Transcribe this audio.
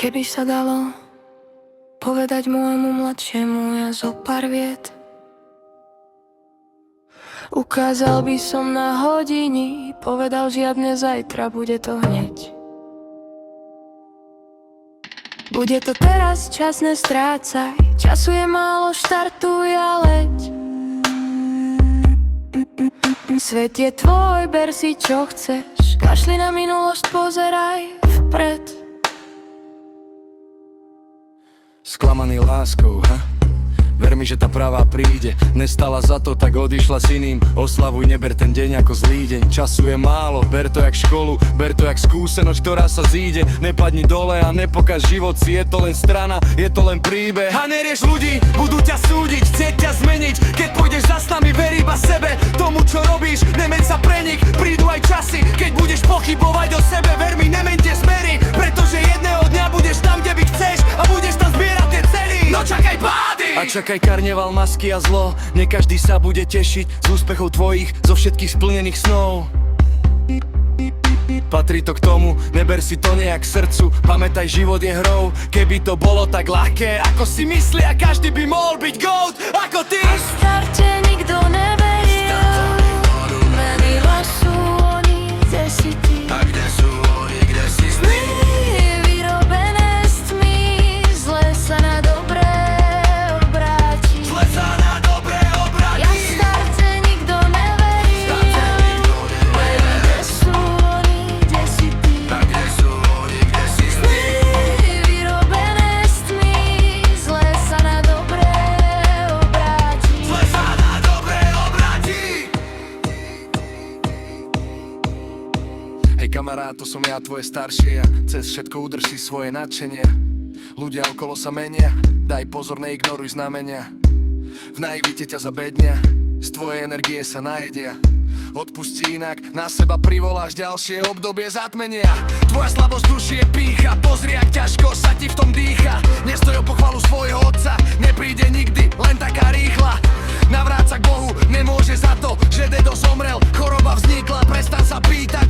Keby sa dalo povedať môjmu mladšiemu ja zo pár viet, ukázal by som na hodiny, povedal žiadne zajtra, bude to hneď. Bude to teraz, čas nestrácaj, času je málo, štartuj a leď. Svet je tvoj, ber si čo chceš, kašli na minulosť, pozeraj vpred. Sklamaný láskou, ver mi, že tá pravá príde. Nestala za to, tak odišla s iným. Oslavuj, neber ten deň ako zlý deň. Času je málo, ber to jak školu, ber to jak skúsenosť, ktorá sa zíde. Nepadni dole a nepokáž život si, je to len strana, je to len príbeh. A nerieš ľudí, budú ťa súdiť, chcieť ťa zmeniť. Keď pôjdeš za nami, ver iba sebe, tomu čo robíš, nemeň sa pre nich. Prídu aj časy, keď budeš pochybovať o sebe, ver mi, nemeňte smery, pretože jedného dňa budeš tam, kde by chceš a budeš tam zbierať tie ceny. No čakaj pády! A čakaj karneval, masky a zlo. Nie každý sa bude tešiť z úspechov tvojich, zo všetkých splnených snov. Patrí to k tomu, neber si to nejak k srdcu. Pamätaj, život je hrou, keby to bolo tak ľahké, ako si myslia, každý by mohol byť GOAT, ako ty. Na starte nikto neveril, menila sú oni, kde si ty. A kde sú oni, kde si Sny vyrobené z tmy, zle sa na dobré obráti. Zle sa na dobré obráti. Ja starte nikto neveril, neviem, kde sú oni, kde si ty. A kde sú oni, kde si ty. Sny vyrobené z tmy, zle sa na dobré obráti. Zle sa na dobré obráti. Hej kamarát, to som ja, tvoje staršie, a cez všetko udrž si svoje nadšenie. Ľudia okolo sa menia, daj pozor, neignoruj znamenia. V naivite ťa zabednia, z tvojej energie sa najedia. Odpusti inak, na seba privoláš ďalšie obdobie zatmenia. Tvoja slabosť duši je pýcha, pozri, ak ťažko sa ti v tom dýcha. Nestoj o pochvalu svojho otca, nepríde nikdy, len taká rýchla. Navráť sa k Bohu, nemôže za to, že dedo zomrel, choroba vznikla, prestan sa pýtať